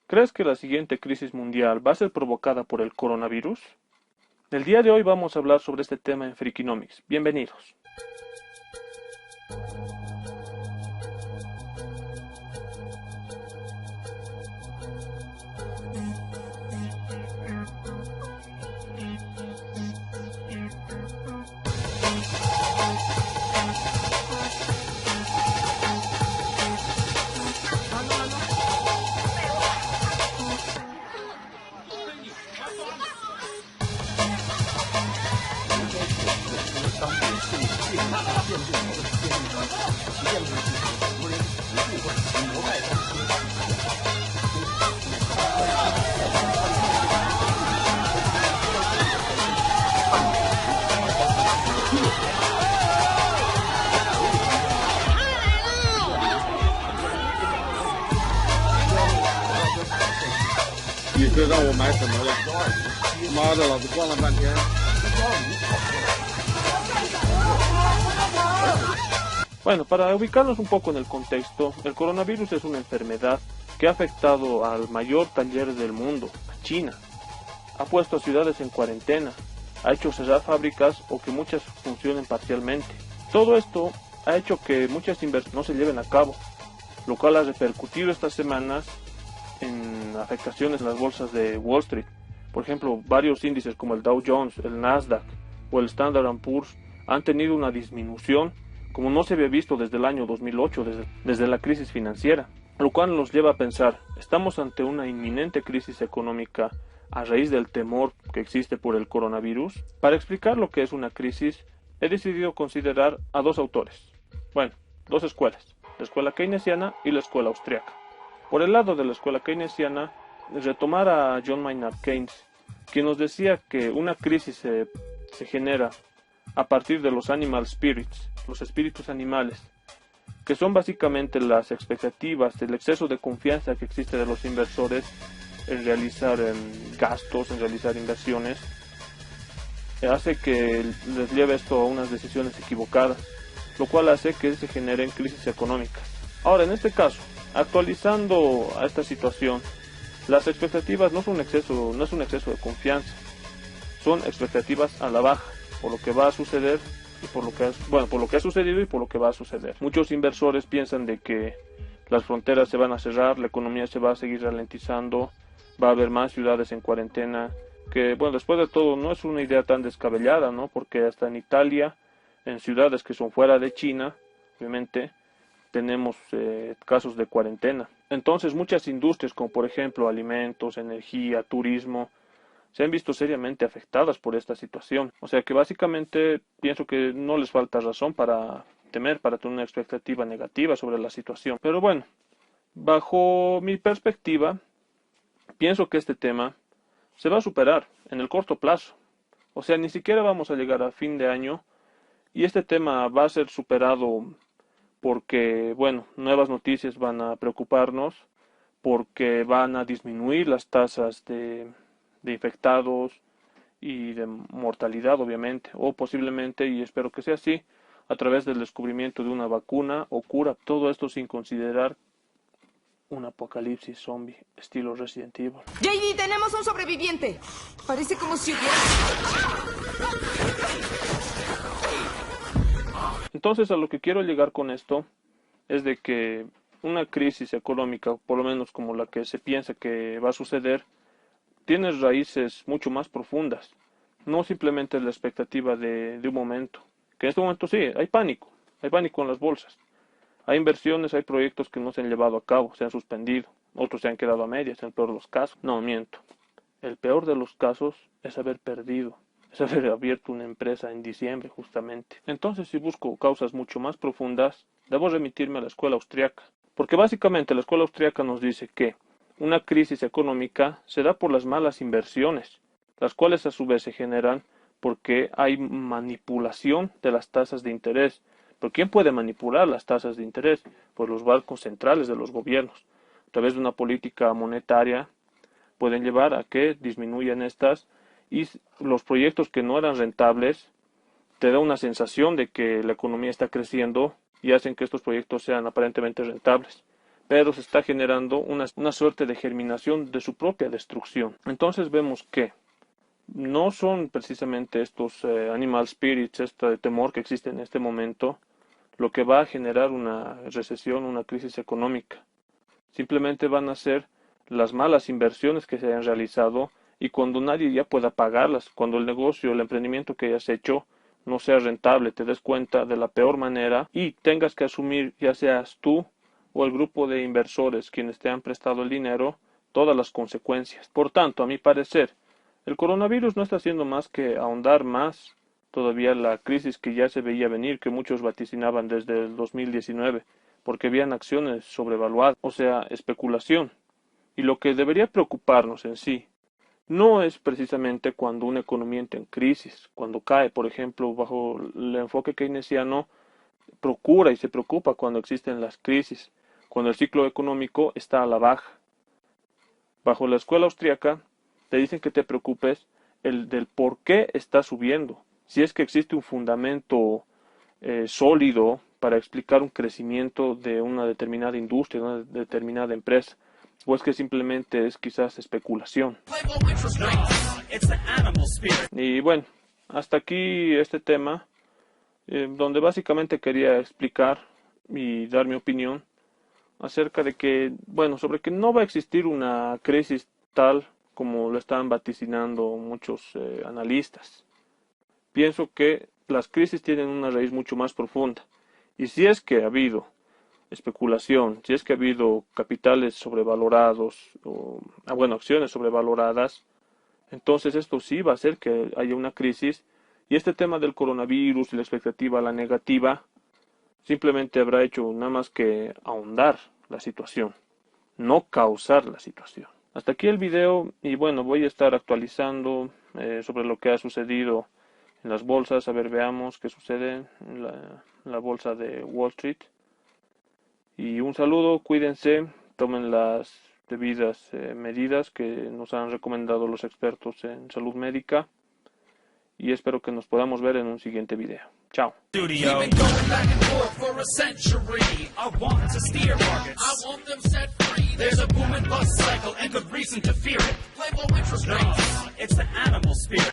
¿Crees que la siguiente crisis mundial va a ser provocada por el coronavirus? El día de hoy vamos a hablar sobre este tema en Freakonomics. Bienvenidos. Bueno, para ubicarnos un poco en el contexto, el coronavirus es una enfermedad que ha afectado al mayor taller del mundo, a China. Ha puesto a ciudades en cuarentena, ha hecho cerrar fábricas o que muchas funcionen parcialmente. Todo esto ha hecho que muchas inversiones no se lleven a cabo, lo cual ha repercutido estas semanas en afectaciones en las bolsas de Wall Street. Por ejemplo, varios índices como el Dow Jones, el Nasdaq o el Standard & Poor's han tenido una disminución como no se había visto desde el año 2008, desde la crisis financiera, lo cual nos lleva a pensar, ¿estamos ante una inminente crisis económica a raíz del temor que existe por el coronavirus? Para explicar lo que es una crisis, he decidido considerar a dos autores, dos escuelas, la escuela keynesiana y la escuela austriaca. Por el lado de la escuela keynesiana, retomar a John Maynard Keynes, quien nos decía que una crisis se genera a partir de los animal spirits, los espíritus animales, que son básicamente las expectativas, el exceso de confianza que existe de los inversores en realizar gastos, en realizar inversiones, hace que les lleve esto a unas decisiones equivocadas, lo cual hace que se generen crisis económicas. Ahora, en este caso, actualizando a esta situación, las expectativas no es un exceso de confianza, son expectativas a la baja, por lo que va a suceder y por lo que ha sucedido y por lo que va a suceder. Muchos inversores piensan de que las fronteras se van a cerrar, la economía se va a seguir ralentizando, va a haber más ciudades en cuarentena, que después de todo no es una idea tan descabellada, ¿no? Porque hasta en Italia, en ciudades que son fuera de China, obviamente, tenemos casos de cuarentena. Entonces muchas industrias como por ejemplo alimentos, energía, turismo, se han visto seriamente afectadas por esta situación. O sea que básicamente pienso que no les falta razón para temer, para tener una expectativa negativa sobre la situación. Pero bueno, bajo mi perspectiva, pienso que este tema se va a superar en el corto plazo. O sea, ni siquiera vamos a llegar a fin de año y este tema va a ser superado porque, nuevas noticias van a preocuparnos, porque van a disminuir las tasas de infectados y de mortalidad, obviamente, o posiblemente, y espero que sea así, a través del descubrimiento de una vacuna o cura. Todo esto sin considerar un apocalipsis zombie estilo Resident Evil. JD, tenemos un sobreviviente. Parece como si hubiera... Entonces, a lo que quiero llegar con esto es de que una crisis económica, por lo menos como la que se piensa que va a suceder, tiene raíces mucho más profundas. No simplemente la expectativa de un momento. Que en este momento sí, hay pánico en las bolsas. Hay inversiones, hay proyectos que no se han llevado a cabo, se han suspendido, otros se han quedado a medias, en el peor de los casos. No, miento. El peor de los casos es haber perdido, es haber abierto una empresa en diciembre justamente. Entonces, si busco causas mucho más profundas, debo remitirme a la escuela austriaca. Porque básicamente la escuela austriaca nos dice que una crisis económica se da por las malas inversiones, las cuales a su vez se generan porque hay manipulación de las tasas de interés. ¿Pero quién puede manipular las tasas de interés? Pues los bancos centrales de los gobiernos. A través de una política monetaria pueden llevar a que disminuyan estas y los proyectos que no eran rentables te da una sensación de que la economía está creciendo y hacen que estos proyectos sean aparentemente rentables. pero se está generando una suerte de germinación de su propia destrucción. Entonces vemos que no son precisamente estos animal spirits, este temor que existe en este momento, lo que va a generar una recesión, una crisis económica. Simplemente van a ser las malas inversiones que se hayan realizado y cuando nadie ya pueda pagarlas, cuando el negocio, el emprendimiento que hayas hecho no sea rentable, te des cuenta de la peor manera y tengas que asumir, ya seas tú o el grupo de inversores quienes te han prestado el dinero, todas las consecuencias. Por tanto, a mi parecer, el coronavirus no está haciendo más que ahondar más todavía la crisis que ya se veía venir, que muchos vaticinaban desde el 2019, porque habían acciones sobrevaluadas, o sea, especulación. Y lo que debería preocuparnos en sí no es precisamente cuando una economía entra en crisis, cuando cae, por ejemplo, bajo el enfoque keynesiano, procura y se preocupa cuando existen las crisis, cuando el ciclo económico está a la baja. Bajo la escuela austríaca te dicen que te preocupes del por qué está subiendo, si es que existe un fundamento sólido para explicar un crecimiento de una determinada industria, de una determinada empresa, o es que simplemente es quizás especulación. Y bueno, hasta aquí este tema, donde básicamente quería explicar y dar mi opinión acerca de que, bueno, sobre que no va a existir una crisis tal como lo están vaticinando muchos analistas. Pienso que las crisis tienen una raíz mucho más profunda. Y si es que ha habido especulación, si es que ha habido capitales sobrevalorados, acciones sobrevaloradas, entonces esto sí va a hacer que haya una crisis. Y este tema del coronavirus y la expectativa a la negativa simplemente habrá hecho nada más que ahondar la situación, no causar la situación. Hasta aquí el video y bueno, voy a estar actualizando sobre lo que ha sucedido en las bolsas. A ver, veamos qué sucede en la bolsa de Wall Street. Y un saludo, cuídense, tomen las debidas medidas que nos han recomendado los expertos en salud médica. Y espero que nos podamos ver en un siguiente video. Chao. There's a boom and bust cycle and good reason to fear it. Playboy interest rates. It's the animal spirit.